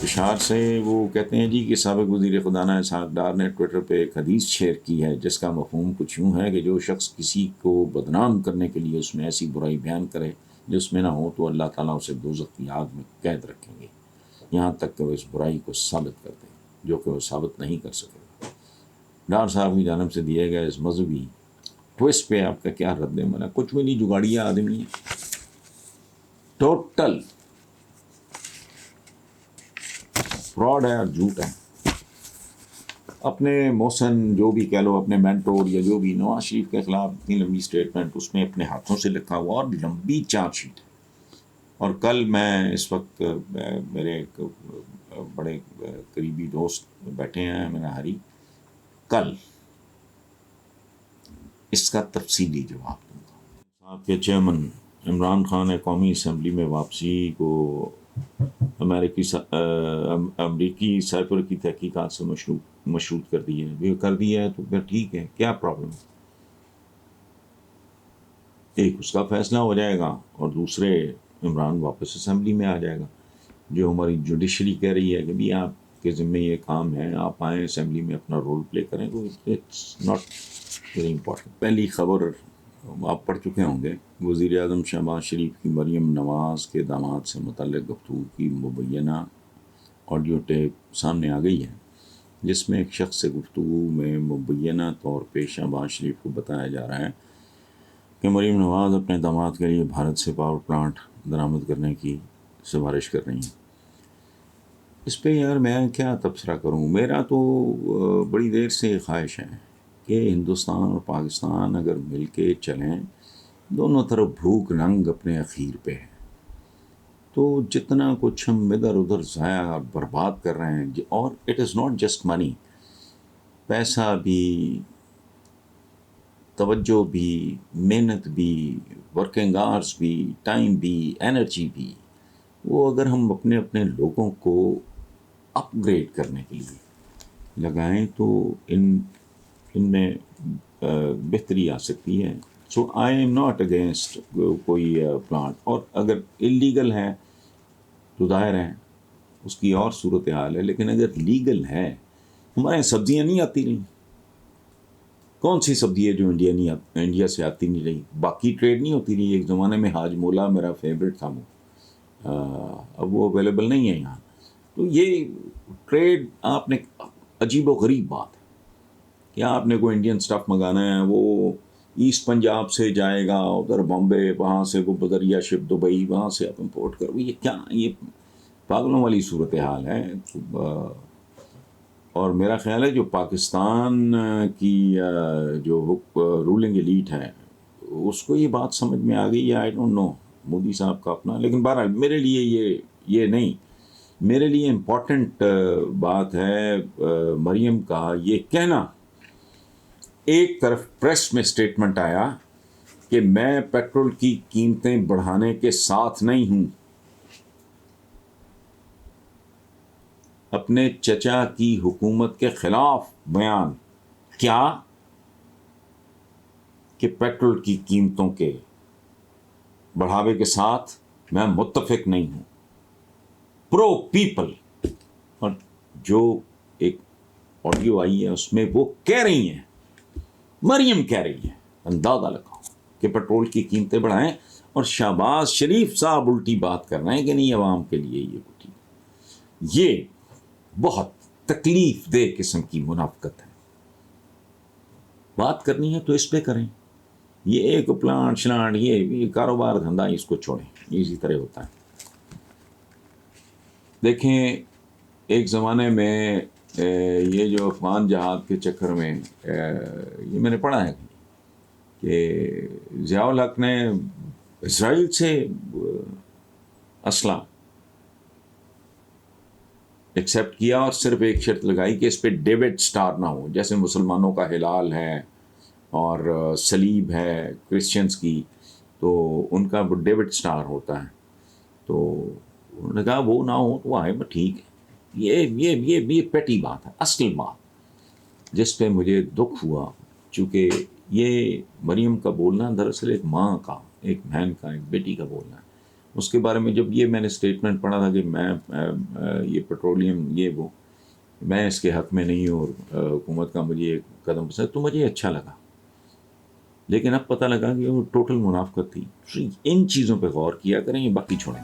انتشار سے وہ کہتے ہیں جی کہ سابق وزیر خزانہ اسحاق ڈار نے ٹویٹر پہ ایک حدیث شیئر کی ہے جس کا مفہوم کچھ یوں ہے کہ جو شخص کسی کو بدنام کرنے کے لیے اس میں ایسی برائی بیان کرے جس میں نہ ہو تو اللہ تعالیٰ اسے دوزخ کی آگ میں قید رکھیں گے یہاں تک کہ وہ اس برائی کو ثابت کر دے جو کہ وہ ثابت نہیں کر سکے. ڈار صاحب کی جانب سے دیے گئے اس مذہبی ٹوسٹ پہ آپ کا کیا رد عمل ہے؟ کچھ بھی نہیں، جگاڑیا آدمی ہے، ٹوٹل فراڈ ہے اور جھوٹ ہے. اپنے محسن جو بھی کہہ لو، اپنے مینٹور یا جو بھی، نواز شریف کے خلاف اتنی لمبی سٹیٹمنٹ اس میں اپنے ہاتھوں سے لکھا ہوا اور لمبی چارج شیٹ ہے. اور کل میں اس وقت میرے ایک بڑے قریبی دوست بیٹھے ہیں منہاری، کل اس کا تفصیلی جواب دوں گا. آپ کے چیئرمین عمران خان نے قومی اسمبلی میں واپسی کو امریکی سائپر کی تحقیقات سے مشروط کر دی ہے. کر دیا ہے تو پھر ٹھیک ہے، کیا پرابلم؟ ایک اس کا فیصلہ ہو جائے گا اور دوسرے عمران واپس اسمبلی میں آ جائے گا. جو ہماری جوڈیشری کہہ رہی ہے کہ بھی آپ کے ذمہ یہ کام ہے، آپ آئیں اسمبلی میں اپنا رول پلے کریں، تو اٹس ناٹ ویری امپورٹنٹ. پہلی خبر آپ پڑھ چکے ہوں گے، وزیر اعظم شہباز شریف کی مریم نواز کے داماد سے متعلق گفتگو کی مبینہ آڈیو ٹیپ سامنے آ گئی ہے، جس میں ایک شخص سے گفتگو میں مبینہ طور پہ شہباز شریف کو بتایا جا رہا ہے کہ مریم نواز اپنے داماد کے لیے بھارت سے پاور پلانٹ درآمد کرنے کی سفارش کر رہی ہیں. اس پہ یار میں کیا تبصرہ کروں؟ میرا تو بڑی دیر سے خواہش ہے کہ ہندوستان اور پاکستان اگر مل کے چلیں، دونوں طرف بھوک ننگ اپنے اخیر پہ ہے، تو جتنا کچھ ہم ادھر ادھر ضائع اور برباد کر رہے ہیں، اور اٹ از ناٹ جسٹ منی، پیسہ بھی، توجہ بھی، محنت بھی، ورکنگ آورس بھی، ٹائم بھی، انرجی بھی، وہ اگر ہم اپنے اپنے لوگوں کو اپ گریڈ کرنے کے لیے لگائیں تو ان میں بہتری آ سکتی ہے. سو آئی ایم ناٹ اگینسٹ کوئی پلانٹ، اور اگر انلیگل ہے تو ظاہر ہے اس کی اور صورتحال ہے، لیکن اگر لیگل ہے، ہمارے یہاں سبزیاں نہیں آتی رہیں. کون سی سبزی ہے جو انڈیا سے آتی نہیں رہی؟ باقی ٹریڈ نہیں ہوتی رہی. ایک زمانے میں حاج مولا میرا فیوریٹ تھا، وہ اب وہ اویلیبل نہیں ہے یہاں. تو یہ ٹریڈ آپ نے، عجیب و غریب بات ہے کہ آپ نے کوئی انڈین سٹف منگانا ہے، وہ ایسٹ پنجاب سے جائے گا ادھر بامبے، وہاں سے وہ بذریعہ شپ دبئی، وہاں سے آپ امپورٹ کرو. یہ کیا، یہ پاگلوں والی صورتحال ہے. اور میرا خیال ہے جو پاکستان کی جو رولنگ ایلیٹ ہے اس کو یہ بات سمجھ میں آ گئی ہے. آئی ڈونٹ نو مودی صاحب کا اپنا، لیکن بہرحال میرے لیے یہ نہیں، میرے لیے امپورٹنٹ بات ہے مریم کا یہ کہنا. ایک طرف پریس میں سٹیٹمنٹ آیا کہ میں پیٹرول کی قیمتیں بڑھانے کے ساتھ نہیں ہوں، اپنے چچا کی حکومت کے خلاف بیان کیا کہ پیٹرول کی قیمتوں کے بڑھاوے کے ساتھ میں متفق نہیں ہوں. پرو پیپل. اور جو ایک آڈیو آئی ہے اس میں وہ کہہ رہی ہیں، مریم کہہ رہی ہے، اندازہ لگاؤ، کہ پیٹرول کی قیمتیں بڑھائیں، اور شہباز شریف صاحب الٹی بات کر رہے ہیں کہ نہیں عوام کے لیے یہ الٹی. یہ بہت تکلیف دہ قسم کی منافقت ہے. بات کرنی ہے تو اس پہ کریں. یہ ایک پلانٹ شلانٹ، یہ کاروبار دھندا، اس کو چھوڑیں، اسی طرح ہوتا ہے. دیکھیں ایک زمانے میں یہ جو افغان جہاد کے چکر میں یہ میں نے پڑھا ہے کہ ضیاء الحق نے اسرائیل سے اسلحہ ایکسیپٹ کیا، اور صرف ایک شرط لگائی کہ اس پہ ڈیوڈ سٹار نہ ہو. جیسے مسلمانوں کا ہلال ہے اور صلیب ہے کرسچنز کی، تو ان کا ڈیوڈ سٹار ہوتا ہے، تو انہوں نے کہا وہ نہ ہو تو آئے ٹھیک ہے. یہ پیٹی بات ہے. اصل بات جس پہ مجھے دکھ ہوا، چونکہ یہ مریم کا بولنا دراصل ایک ماں کا، ایک بہن کا، ایک بیٹی کا بولنا ہے. اس کے بارے میں جب یہ میں نے اسٹیٹمنٹ پڑھا تھا کہ میں یہ پیٹرولیم یہ وہ میں اس کے حق میں نہیں ہوں اور حکومت کا مجھے یہ قدم پسند تو مجھے اچھا لگا، لیکن اب پتہ لگا کہ وہ ٹوٹل منافقت تھی. ان چیزوں پہ غور کیا کریں، یہ باقی چھوڑیں.